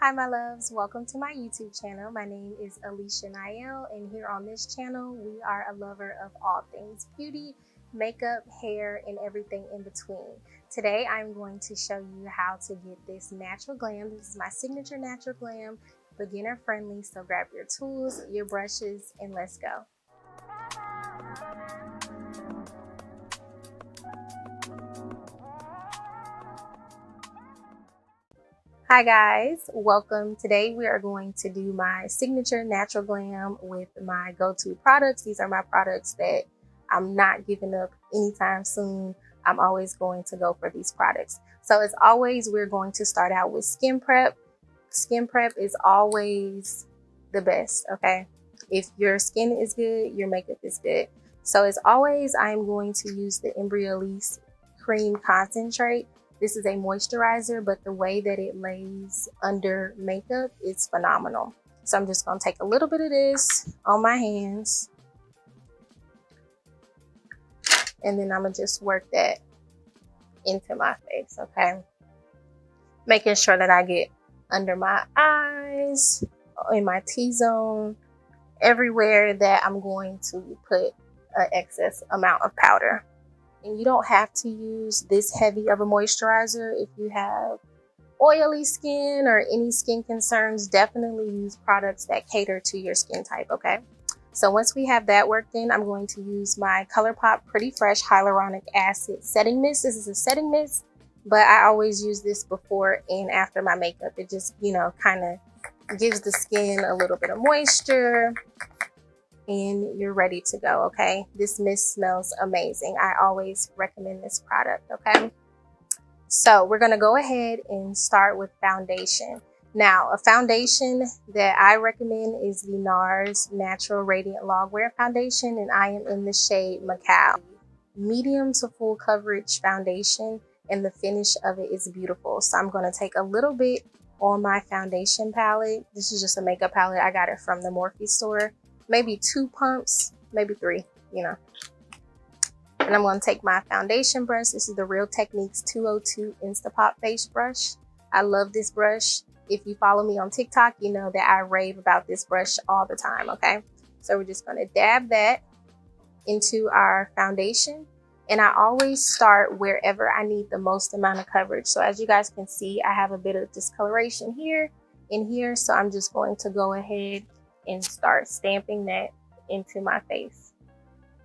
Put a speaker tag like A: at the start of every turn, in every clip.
A: Hi my loves, welcome to my YouTube channel. My name is Alicia Nyelle, and here on this channel we are a lover of all things beauty, makeup, hair, and everything in between. Today I'm going to show you how to get this Natural Glam. This is my signature Natural Glam, beginner friendly, so grab your tools, your brushes, and let's go. Hi guys, welcome. Today we are going to do my signature Natural Glam with my go-to products. These are my products that I'm not giving up anytime soon. I'm always going to go for these products. So as always, we're going to start out with skin prep. Skin prep is always the best, okay? If your skin is good, your makeup is good. So as always, I'm going to use the Embryolisse Cream Concentrate. This is a moisturizer, but the way that it lays under makeup is phenomenal. So I'm just gonna take a little bit of this on my hands, and then I'm gonna just work that into my face, okay? Making sure that I get under my eyes, in my T-zone, everywhere that I'm going to put an excess amount of powder. And you don't have to use this heavy of a moisturizer if you have oily skin or any skin concerns. Definitely use products that cater to your skin type, okay? So once we have that worked in, I'm going to use my ColourPop Pretty Fresh Hyaluronic Acid Setting Mist. This is a setting mist, but I always use this before and after my makeup. It just, you know, kind of gives the skin a little bit of moisture, and you're ready to go, okay? This mist smells amazing. I always recommend this product, okay? So we're gonna go ahead and start with foundation. Now, a foundation that I recommend is the NARS Natural Radiant Longwear Foundation, and I am in the shade Macao. Medium to full coverage foundation, and the finish of it is beautiful. So I'm gonna take a little bit on my foundation palette. This is just a makeup palette. I got it from the Morphe store. Maybe 2 pumps, maybe 3, you know. And I'm going to take my foundation brush. This is the Real Techniques 202 Instapop Face Brush. I love this brush. If you follow me on TikTok, you know that I rave about this brush all the time, okay? So we're just going to dab that into our foundation. And I always start wherever I need the most amount of coverage. So as you guys can see, I have a bit of discoloration here and here. So I'm just going to go ahead and start stamping that into my face.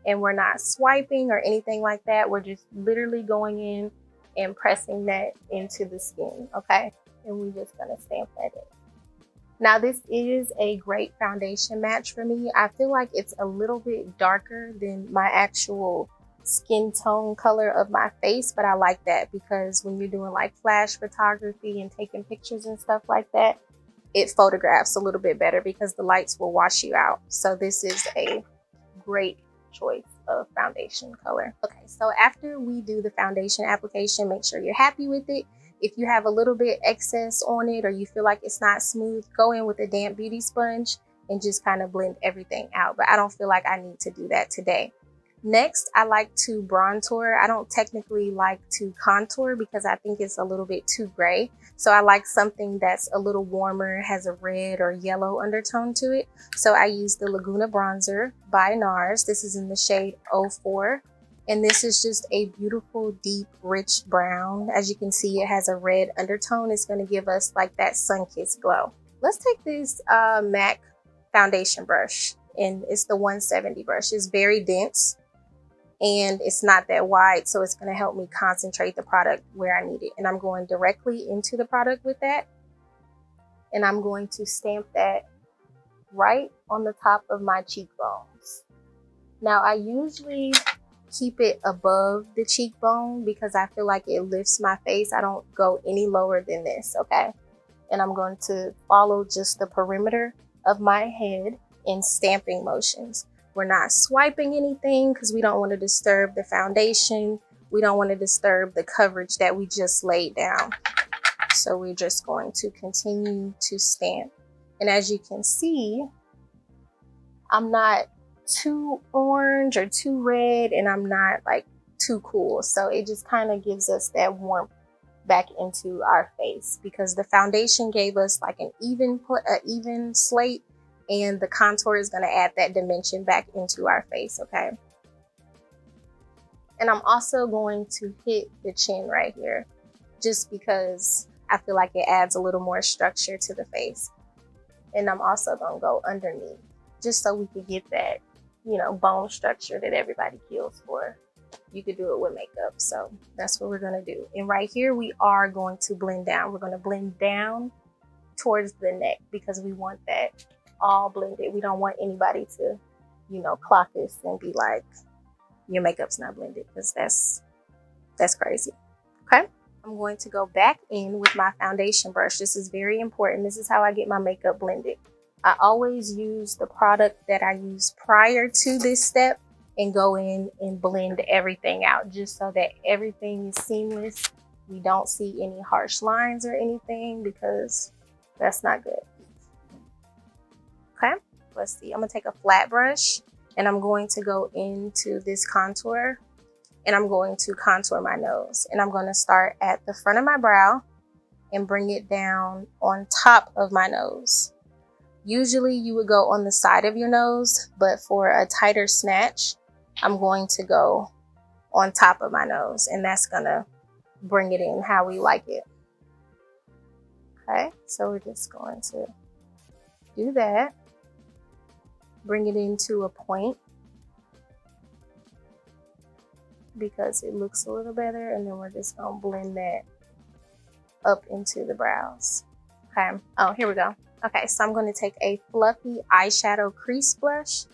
A: And we're not swiping or anything like that. We're just literally going in and pressing that into the skin, okay? And we're just gonna stamp that in. Now this is a great foundation match for me. I feel like it's a little bit darker than my actual skin tone color of my face, but I like that because when you're doing like flash photography and taking pictures and stuff like that, it photographs a little bit better because the lights will wash you out. So this is a great choice of foundation color. Okay, so after we do the foundation application, make sure you're happy with it. If you have a little bit excess on it or you feel like it's not smooth, go in with a damp beauty sponge and just kind of blend everything out. But I don't feel like I need to do that today. Next, I like to bronzer. I don't technically like to contour because I think it's a little bit too gray. So I like something that's a little warmer, has a red or yellow undertone to it. So I use the Laguna bronzer by NARS. This is in the shade 04. And this is just a beautiful, deep, rich brown. As you can see, it has a red undertone. It's going to give us like that sun-kissed glow. Let's take this MAC foundation brush, and it's the 170 brush. It's very dense and it's not that wide, so it's going to help me concentrate the product where I need it. And I'm going directly into the product with that, and I'm going to stamp that right on the top of my cheekbones. Now I usually keep it above the cheekbone because I feel like it lifts my face. I don't go any lower than this, okay? And I'm going to follow just the perimeter of my head in stamping motions. We're not swiping anything because we don't want to disturb the foundation. We don't want to disturb the coverage that we just laid down. So we're just going to continue to stamp. And as you can see, I'm not too orange or too red, and I'm not like too cool. So it just kind of gives us that warmth back into our face, because the foundation gave us like an even slate, and the contour is going to add that dimension back into our face. Okay. And I'm also going to hit the chin right here, just because I feel like it adds a little more structure to the face. And I'm also going to go underneath, just so we could get that, you know, bone structure that everybody kills for. You could do it with makeup. So that's what we're going to do. And right here, we are going to blend down. We're going to blend down towards the neck, because we want that all blended. We don't want anybody to, you know, clock us and be like, your makeup's not blended, because that's crazy. Okay. I'm going to go back in with my foundation brush. This is very important. This is how I get my makeup blended. I always use the product that I used prior to this step and go in and blend everything out, just so that everything is seamless. We don't see any harsh lines or anything, because that's not good. Okay, let's see. I'm gonna take a flat brush and I'm going to go into this contour, and I'm going to contour my nose. And I'm going to start at the front of my brow and bring it down on top of my nose. Usually you would go on the side of your nose, but for a tighter snatch, I'm going to go on top of my nose, and that's gonna bring it in how we like it. Okay, so we're just going to do that. Bring it into a point, because it looks a little better, and then we're just gonna blend that up into the brows. Okay, oh, here we go. Okay, so I'm gonna take a fluffy eyeshadow crease brush,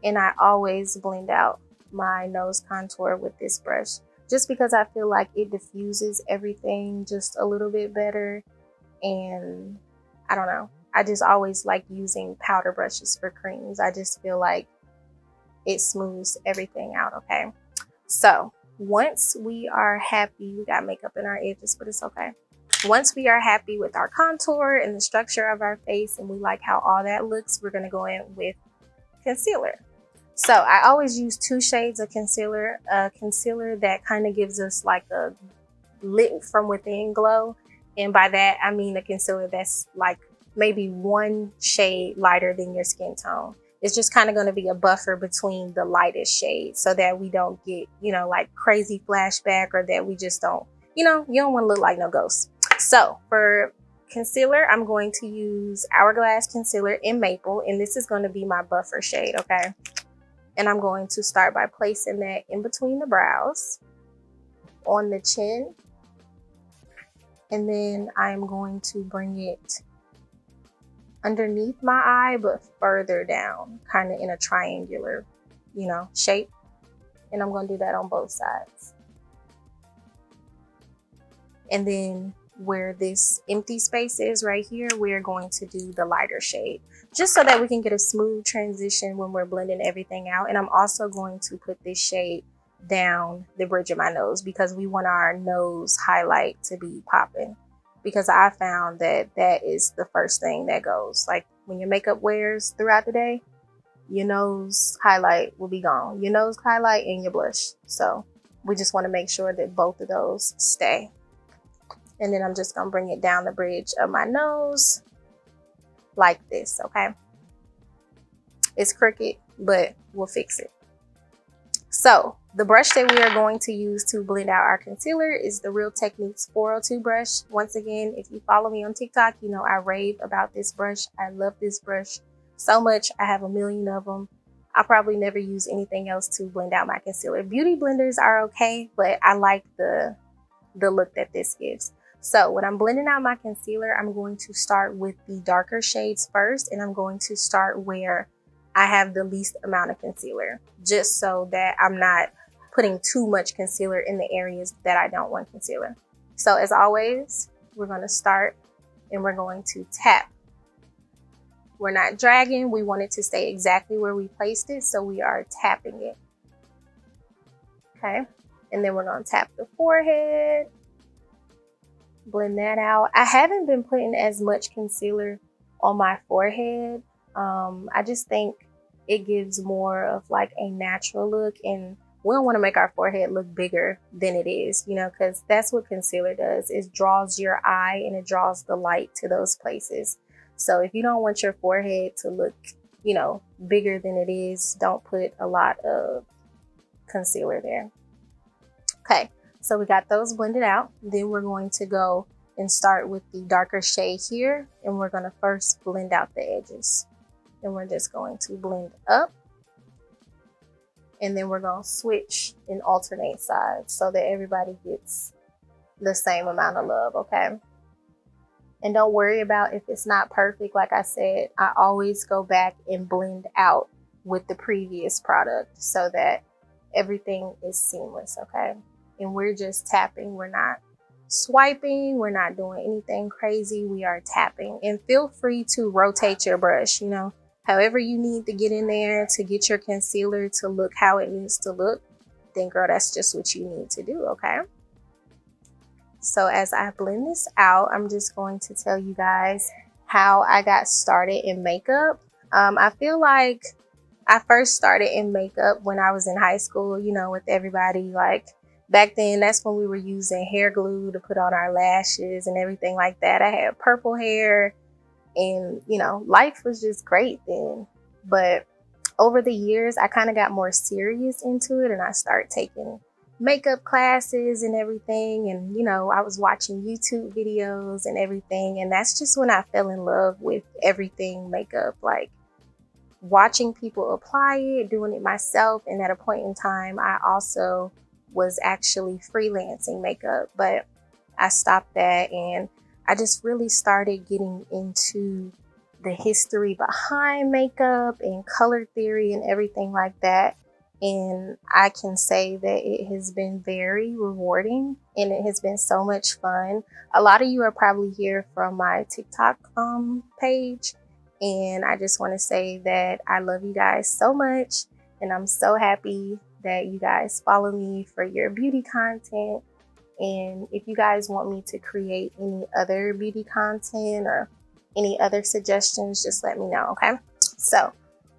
A: and I always blend out my nose contour with this brush, just because I feel like it diffuses everything just a little bit better. And I don't know, I just always like using powder brushes for creams. I just feel like it smooths everything out. Okay, so once we are happy, we got makeup in our edges, but it's okay. Once we are happy with our contour and the structure of our face, and we like how all that looks, we're gonna go in with concealer. So I always use 2 shades of concealer, a concealer that kind of gives us like a lit from within glow. And by that, I mean a concealer that's like maybe 1 shade lighter than your skin tone. It's just kind of going to be a buffer between the lightest shades, so that we don't get, you know, like crazy flashback, or that we just don't, you know, you don't want to look like no ghost. So for concealer, I'm going to use Hourglass concealer in Maple, and this is going to be my buffer shade. Okay. And I'm going to start by placing that in between the brows, on the chin, and then I'm going to bring it underneath my eye, but further down, kind of in a triangular, you know, shape. And I'm going to do that on both sides. And then where this empty space is right here, we're going to do the lighter shade, just so that we can get a smooth transition when we're blending everything out. And I'm also going to put this shade down the bridge of my nose, because we want our nose highlight to be popping, because I found that that is the first thing that goes. Like when your makeup wears throughout the day, your nose highlight will be gone. Your nose highlight and your blush. So we just want to make sure that both of those stay. And then I'm just going to bring it down the bridge of my nose like this. Okay. It's crooked, but we'll fix it. So the brush that we are going to use to blend out our concealer is the Real Techniques 402 brush. Once again, if you follow me on TikTok, you know I rave about this brush. I love this brush so much. I have a million of them. I'll probably never use anything else to blend out my concealer. Beauty blenders are okay, but I like the look that this gives. So when I'm blending out my concealer, I'm going to start with the darker shades first, and I'm going to start where I have the least amount of concealer, just so that I'm not putting too much concealer in the areas that I don't want concealer. So as always, we're going to start and we're going to tap. We're not dragging. We want it to stay exactly where we placed it, so we are tapping it. Okay, and then we're going to tap the forehead. Blend that out. I haven't been putting as much concealer on my forehead. I just think it gives more of like a natural look, and we don't want to make our forehead look bigger than it is, you know, because that's what concealer does. It draws your eye and it draws the light to those places. So if you don't want your forehead to look, you know, bigger than it is, don't put a lot of concealer there. Okay, so we got those blended out. Then we're going to go and start with the darker shade here, and we're going to first blend out the edges. And we're just going to blend up, and then we're going to switch and alternate sides so that everybody gets the same amount of love, okay? And don't worry about if it's not perfect. Like I said, I always go back and blend out with the previous product so that everything is seamless, okay? And we're just tapping. We're not swiping. We're not doing anything crazy. We are tapping. And feel free to rotate your brush, you know, however you need to get in there to get your concealer to look how it needs to look. Then, girl, that's just what you need to do, okay? So as I blend this out, I'm just going to tell you guys how I got started in makeup. I feel like I first started in makeup when I was in high school, you know, with everybody. Like back then, that's when we were using hair glue to put on our lashes and everything like that. I had purple hair and, you know, life was just great then. But over the years, I kind of got more serious into it and I started taking makeup classes and everything. And, you know, I was watching YouTube videos and everything. And that's just when I fell in love with everything makeup, like watching people apply it, doing it myself. And at a point in time, I also was actually freelancing makeup, but I stopped that and I just really started getting into the history behind makeup and color theory and everything like that. And I can say that it has been very rewarding and it has been so much fun. A lot of you are probably here from my TikTok page. And I just want to say that I love you guys so much. And I'm so happy that you guys follow me for your beauty content. And if you guys want me to create any other beauty content or any other suggestions, just let me know, okay? So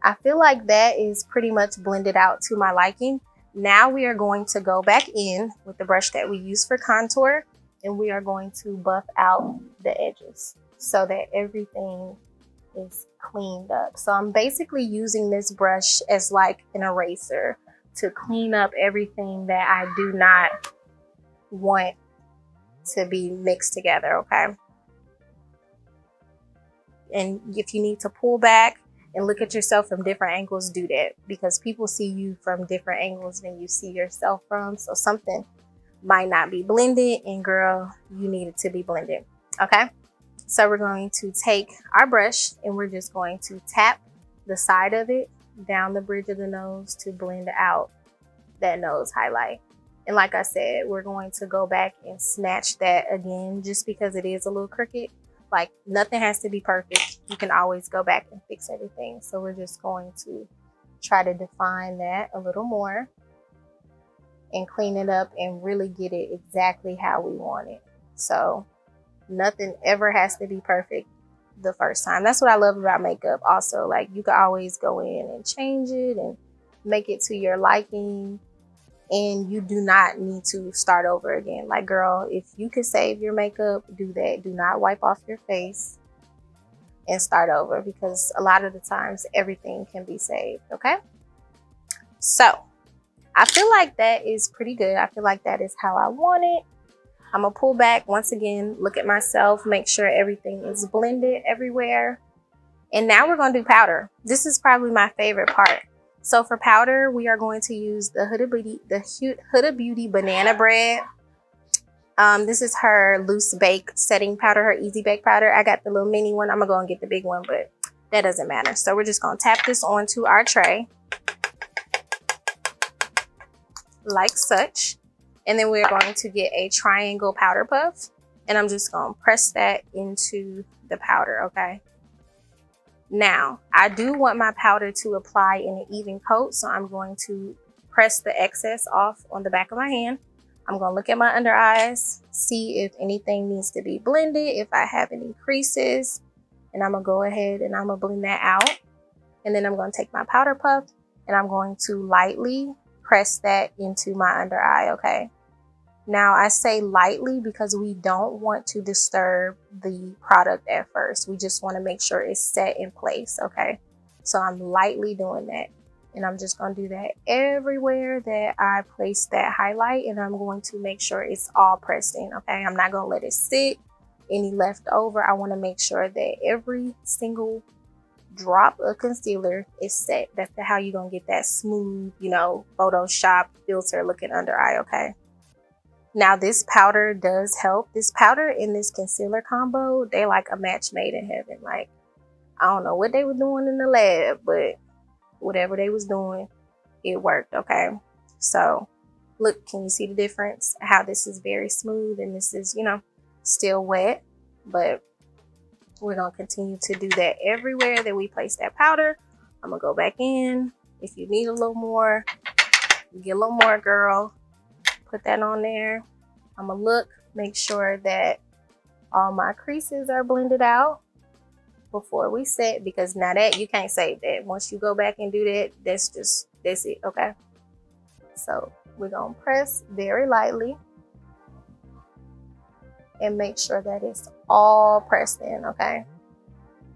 A: I feel like that is pretty much blended out to my liking. Now we are going to go back in with the brush that we use for contour, and we are going to buff out the edges so that everything is cleaned up. So I'm basically using this brush as like an eraser to clean up everything that I do not want to be mixed together, okay? And if you need to pull back and look at yourself from different angles, do that, because people see you from different angles than you see yourself from. So something might not be blended, and girl, you need it to be blended, okay? So we're going to take our brush and we're just going to tap the side of it down the bridge of the nose to blend out that nose highlight. And like I said, we're going to go back and snatch that again just because it is a little crooked. Like nothing has to be perfect. You can always go back and fix everything. So we're just going to try to define that a little more and clean it up and really get it exactly how we want it. So nothing ever has to be perfect the first time. That's what I love about makeup also. Like you can always go in and change it and make it to your liking. And you do not need to start over again. Like, girl, if you could save your makeup, do that. Do not wipe off your face and start over, because a lot of the times everything can be saved, okay? So I feel like that is pretty good. I feel like that is how I want it. I'm gonna pull back once again, look at myself, make sure everything is blended everywhere. And now we're gonna do powder. This is probably my favorite part. So for powder, we are going to use the Huda Beauty Banana Bread. This is her loose bake setting powder, her easy bake powder. I got the little mini one. I'm gonna go and get the big one, but that doesn't matter. So we're just gonna tap this onto our tray like such. And then we're going to get a triangle powder puff, and I'm just gonna press that into the powder, okay? Now, I do want my powder to apply in an even coat, so I'm going to press the excess off on the back of my hand. I'm going to look at my under eyes, see if anything needs to be blended, if I have any creases, and I'm going to go ahead and I'm going to blend that out. And then I'm going to take my powder puff and I'm going to lightly press that into my under eye, okay? Now I say lightly because we don't want to disturb the product at first. We just want to make sure it's set in place, okay? So I'm lightly doing that. And I'm just going to do that everywhere that I place that highlight. And I'm going to make sure it's all pressed in, okay? I'm not going to let it sit. Any left over, I want to make sure that every single drop of concealer is set. That's how you're going to get that smooth, you know, Photoshop filter looking under eye, okay? Now this powder does help. This powder and this concealer combo, they like a match made in heaven. Like, I don't know what they were doing in the lab, but whatever they was doing, it worked, okay? So look, can you see the difference? How this is very smooth and this is, you know, still wet, but we're gonna continue to do that everywhere that we place that powder. I'm gonna go back in. If you need a little more, get a little more, girl. Put that on there. I'm gonna look, make sure that all my creases are blended out before we set, because now that you can't save that. Once you go back and do that, that's it, okay? So we're gonna press very lightly and make sure that it's all pressed in, okay?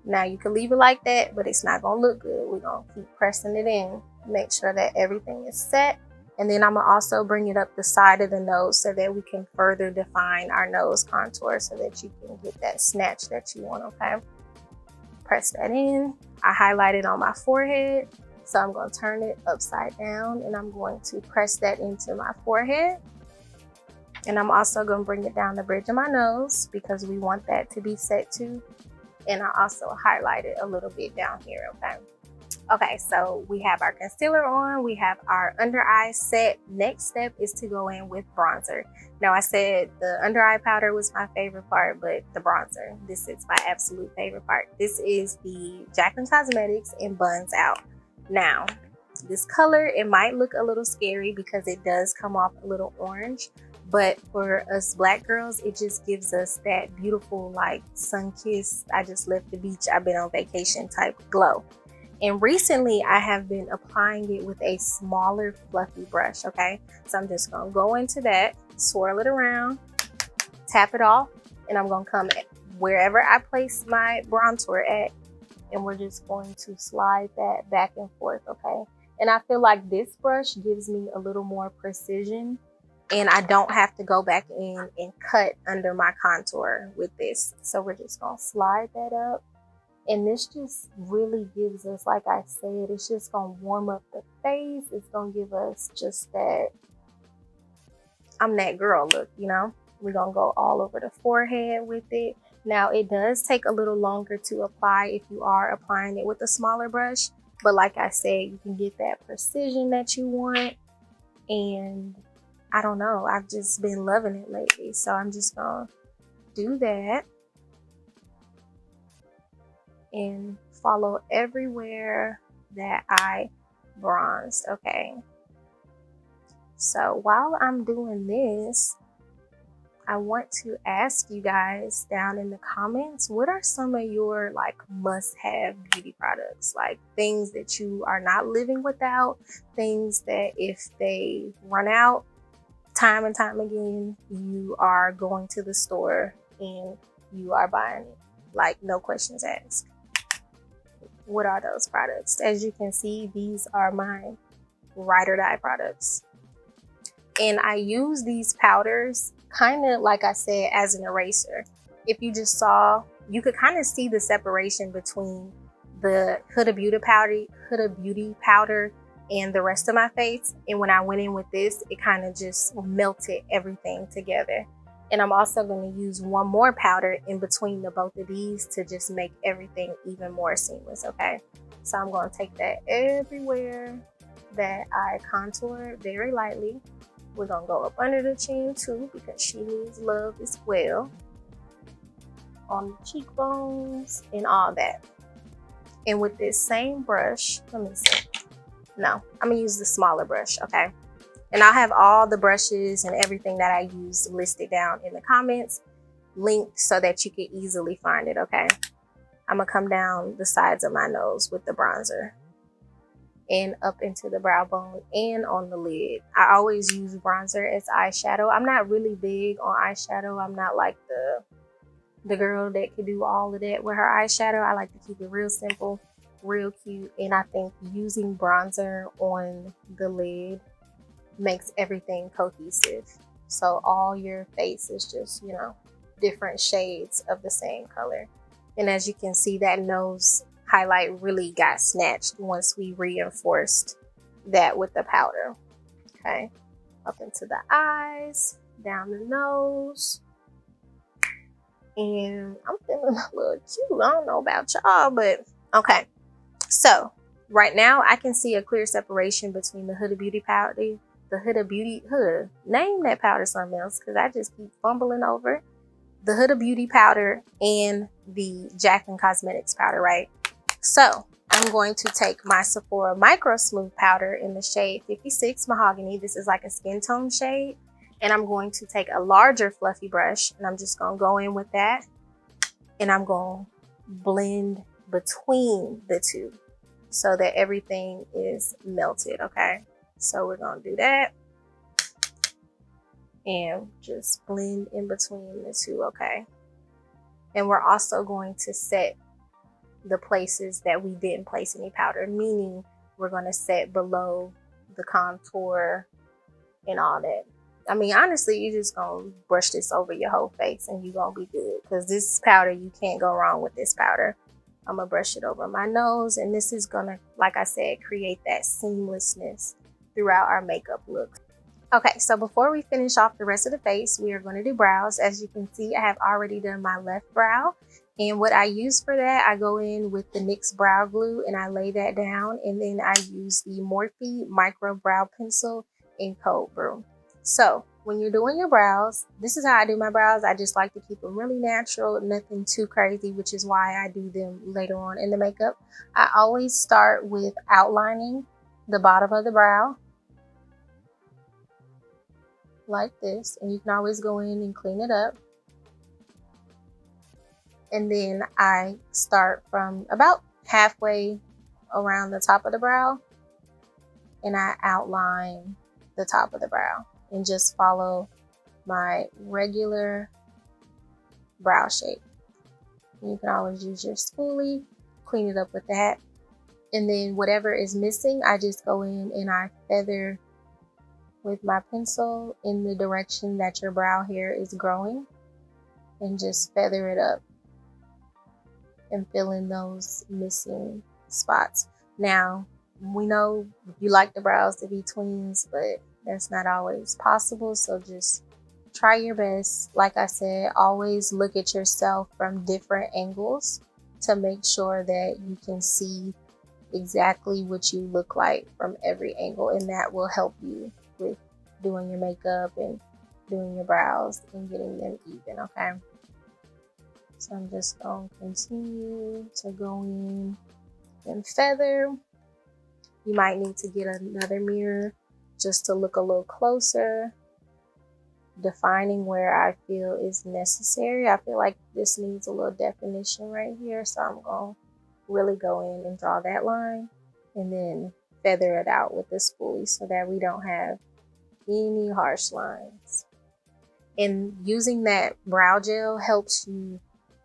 A: Now you can leave it like that, but it's not gonna look good. We're gonna keep pressing it in, make sure that everything is set. And then I'm gonna also bring it up the side of the nose so that we can further define our nose contour so that you can get that snatch that you want, okay? Press that in. I highlighted on my forehead, so I'm gonna turn it upside down and I'm going to press that into my forehead. And I'm also gonna bring it down the bridge of my nose because we want that to be set too. And I also highlighted a little bit down here, okay? Okay, so we have our concealer on, we have our under eye set. Next step is to go in with bronzer. Now I said the under eye powder was my favorite part, but the bronzer, this is my absolute favorite part. This is the Jaclyn Cosmetics in Buns Out. Now, this color, it might look a little scary because it does come off a little orange, but for us black girls, it just gives us that beautiful like sun-kissed, I just left the beach, I've been on vacation type glow. And recently I have been applying it with a smaller fluffy brush, okay? So I'm just gonna go into that, swirl it around, tap it off, and I'm gonna come wherever I place my bronzer at, and we're just going to slide that back and forth, okay? And I feel like this brush gives me a little more precision, and I don't have to go back in and cut under my contour with this. So we're just gonna slide that up. And this just really gives us, like I said, it's just gonna warm up the face. It's gonna give us just that, I'm that girl look, you know? We're gonna go all over the forehead with it. Now it does take a little longer to apply if you are applying it with a smaller brush. But like I said, you can get that precision that you want. And I don't know, I've just been loving it lately. So I'm just gonna do that and follow everywhere that I bronzed, okay? So while I'm doing this, I want to ask you guys down in the comments, what are some of your like must-have beauty products? Like things that you are not living without, things that if they run out time and time again, you are going to the store and you are buying it, like no questions asked. What are those products? As you can see, these are my ride or die products. And I use these powders kind of, like I said, as an eraser. If you just saw, you could kind of see the separation between the Huda Beauty powder and the rest of my face. And when I went in with this, it kind of just melted everything together. And I'm also going to use one more powder in between the both of these to just make everything even more seamless, okay? So I'm going to take that everywhere that I contour very lightly. We're going to go up under the chin too because she needs love as well. On the cheekbones and all that. And with this same brush, let me see. No, I'm going to use the smaller brush, okay? And I'll have all the brushes and everything that I use listed down in the comments, linked so that you can easily find it, okay? I'm gonna come down the sides of my nose with the bronzer. and up into the brow bone and on the lid. I always use bronzer as eyeshadow. I'm not really big on eyeshadow. I'm not like the girl that can do all of that with her eyeshadow. I like to keep it real simple, real cute, and I think using bronzer on the lid makes everything cohesive. So all your face is just, you know, different shades of the same color. And as you can see, that nose highlight really got snatched once we reinforced that with the powder. Okay, up into the eyes, down the nose. And I'm feeling a little cute. I don't know about y'all, but okay. So right now I can see a clear separation between the Huda Beauty powder, Huda, name that powder something else because I just keep fumbling over it. The Huda Beauty powder and the Jaclyn Cosmetics powder, right? So I'm going to take my Sephora Microsmooth powder in the shade 56 Mahogany. This is like a skin tone shade. And I'm going to take a larger fluffy brush and I'm just going to go in with that. And I'm going to blend between the two so that everything is melted, okay? So we're going to do that. And just blend in between the two, okay? And we're also going to set the places that we didn't place any powder, meaning we're going to set below the contour and all that. I mean, honestly, you're just going to brush this over your whole face and you're going to be good because this powder, you can't go wrong with this powder. I'm going to brush it over my nose and this is going to, like I said, create that seamlessness throughout our makeup look. Okay, so before we finish off the rest of the face, we are going to do brows. As you can see, I have already done my left brow. And what I use for that, I go in with the NYX brow glue and I lay that down. And then I use the Morphe micro brow pencil in Cold Brew. So when you're doing your brows, this is how I do my brows. I just like to keep them really natural, nothing too crazy, which is why I do them later on in the makeup. I always start with outlining the bottom of the brow like this, and you can always go in and clean it up. And then I start from about halfway around the top of the brow and I outline the top of the brow and just follow my regular brow shape. You can always use your spoolie, clean it up with that. And then whatever is missing, I just go in and I feather with my pencil in the direction that your brow hair is growing and just feather it up and fill in those missing spots. Now, we know you like the brows to be twins, but that's not always possible. So just try your best. Like I said, always look at yourself from different angles to make sure that you can see exactly what you look like from every angle. And that will help you with doing your makeup and doing your brows and getting them even, okay? So I'm just going to continue to go in and feather. You might need to get another mirror just to look a little closer, defining where I feel is necessary. I feel like this needs a little definition right here, so I'm going to really go in and draw that line and then feather it out with the spoolie so that we don't have any harsh lines. And using that brow gel helps you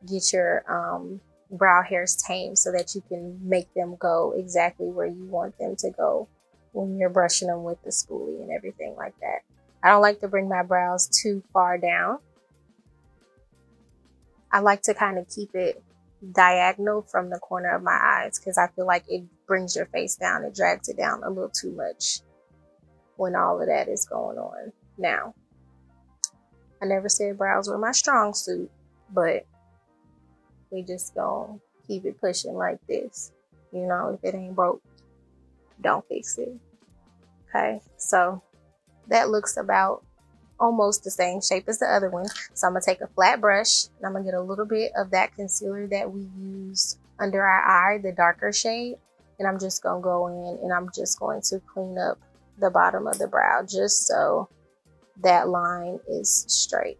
A: get your brow hairs tamed so that you can make them go exactly where you want them to go when you're brushing them with the spoolie and everything like that. I don't like to bring my brows too far down. I like to kind of keep it diagonal from the corner of my eyes because I feel like it brings your face down. It drags it down a little too much when all of that is going on. Now, I never said brows were my strong suit, but we just gonna keep it pushing like this. You know, if it ain't broke, don't fix it. Okay, so that looks about almost the same shape as the other one. So I'm gonna take a flat brush and I'm gonna get a little bit of that concealer that we used under our eye, the darker shade, and I'm just gonna go in and I'm just going to clean up the bottom of the brow just so that line is straight.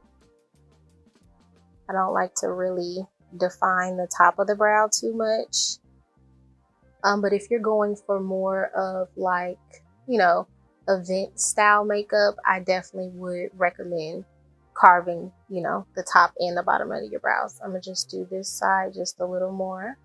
A: I don't like to really define the top of the brow too much But if you're going for more of like, you know, event style makeup, I definitely would recommend carving, you know, the top and the bottom of your brows. I'm gonna just do this side just a little more.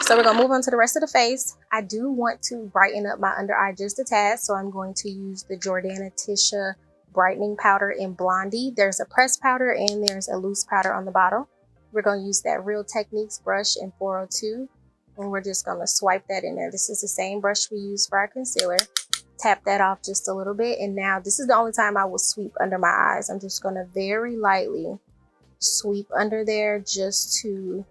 A: So we're gonna move on to the rest of the face. I do want to brighten up my under eye just a tad, so I'm going to use the Jordana Ticia brightening powder in Blondie. There's a pressed powder and there's a loose powder on the bottom. We're gonna use that Real Techniques brush in 402, and we're just gonna swipe that in there. This is the same brush we use for our concealer. Tap that off just a little bit, and now this is the only time I will sweep under my eyes. I'm just gonna very lightly sweep under there just to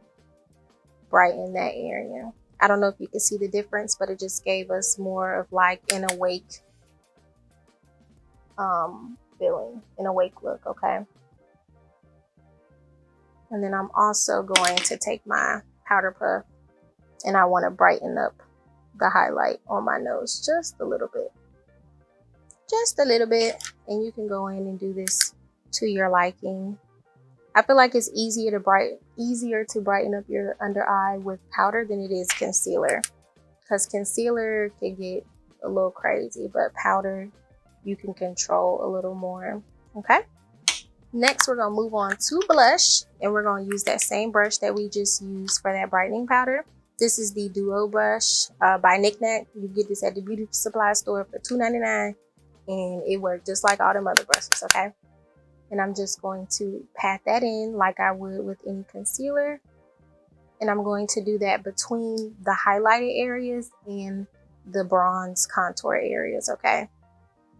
A: brighten that area. I don't know if you can see the difference, but it just gave us more of like an awake feeling, an awake look. Okay, and then I'm also going to take my powder puff and I want to brighten up the highlight on my nose just a little bit, and you can go in and do this to your liking. I feel like it's easier to brighten up your under eye with powder than it is concealer, because concealer can get a little crazy, but powder you can control a little more. Okay, next we're gonna move on to blush, and we're gonna use that same brush that we just used for that brightening powder. This is the Duo Blush by Nicknak. You get this at the beauty supply store for $2.99, and it worked just like all them other brushes. Okay, and I'm just going to pat that in like I would with any concealer. And I'm going to do that between the highlighted areas and the bronze contour areas, okay?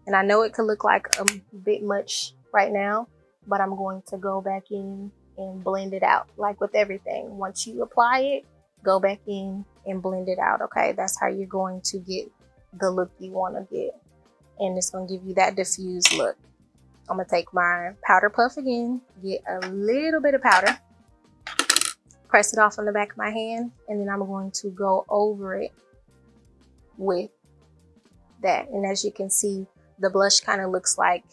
A: And I know it could look like a bit much right now, but I'm going to go back in and blend it out. Like with everything, once you apply it, go back in and blend it out, okay? That's how you're going to get the look you want to get. And it's going to give you that diffused look. I'm gonna take my powder puff again, get a little bit of powder, press it off on the back of my hand, and then I'm going to go over it with that. And as you can see, the blush kind of looks like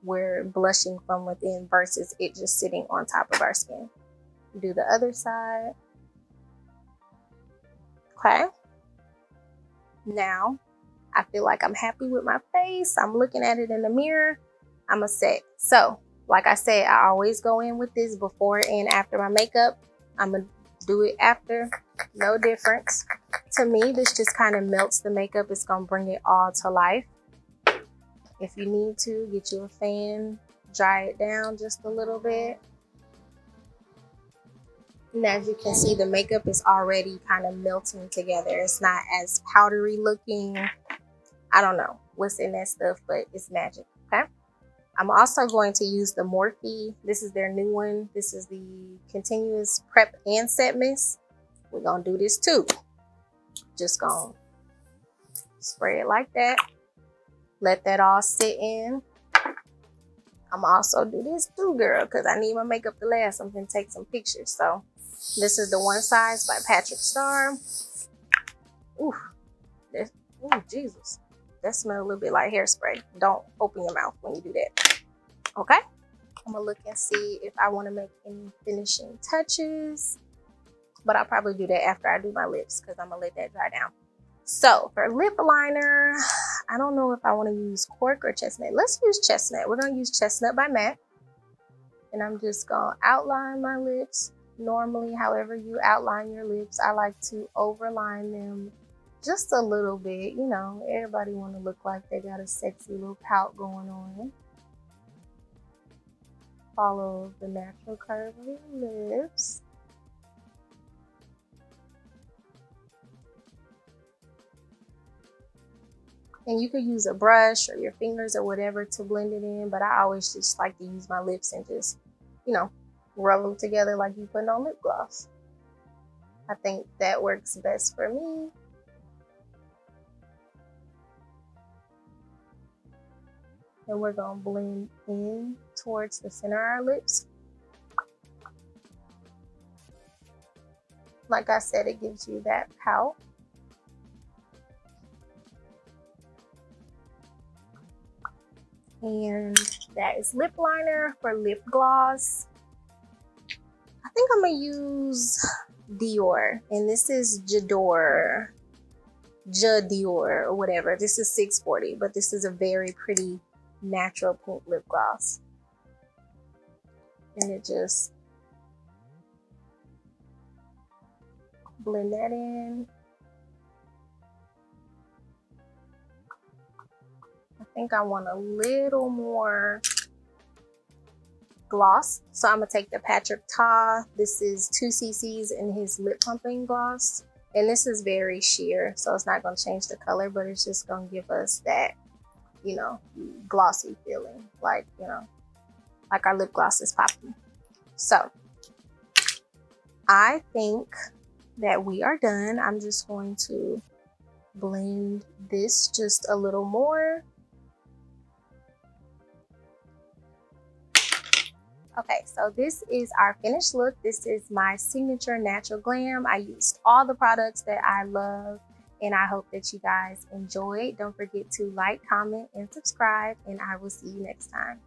A: we're blushing from within versus it just sitting on top of our skin. Do the other side. Okay. Now, I feel like I'm happy with my face. I'm looking at it in the mirror. I'm a set. So, like I said, I always go in with this before and after my makeup. I'm gonna do it after, no difference. To me, this just kind of melts the makeup. It's gonna bring it all to life. If you need to, get you a fan, dry it down just a little bit. And as you can see, the makeup is already kind of melting together. It's not as powdery looking. I don't know what's in that stuff, but it's magic, okay? I'm also going to use the Morphe. This is their new one. This is the Continuous Prep and Set Mist. We're gonna do this too. Just gonna spray it like that. Let that all sit in. I'm also do this too, girl, because I need my makeup to last. I'm gonna take some pictures. So this is the One Size by Patrick Starr. Ooh, Jesus. That smells a little bit like hairspray. Don't open your mouth when you do that. Okay? I'm gonna look and see if I want to make any finishing touches. But I'll probably do that after I do my lips because I'm gonna let that dry down. So for lip liner, I don't know if I want to use Cork or Chestnut. Let's use Chestnut. We're gonna use Chestnut by MAC. And I'm just gonna outline my lips. Normally, however you outline your lips, I like to overline them just a little bit. You know, everybody want to look like they got a sexy little pout going on. Follow the natural curve of your lips. And you could use a brush or your fingers or whatever to blend it in, but I always just like to use my lips and just, you know, rub them together like you putting on lip gloss. I think that works best for me. And we're gonna blend in towards the center of our lips. Like I said, it gives you that pout. And that is lip liner. For lip gloss, I think I'm gonna use Dior, and this is J'adore Dior or whatever. This is $6.40, but this is a very pretty natural pink lip gloss. And it just blend that in. I think I want a little more gloss. So I'm gonna take the Patrick Ta. This is 2 cc's in his lip plumping gloss. And this is very sheer, so it's not gonna change the color, but it's just gonna give us that, you know, glossy feeling. Like, you know, like our lip gloss is popping. So I think that we are done. I'm just going to blend this just a little more. Okay, so this is our finished look. This is my signature Natural Glam. I used all the products that I love, and I hope that you guys enjoyed. Don't forget to like, comment, and subscribe, and I will see you next time.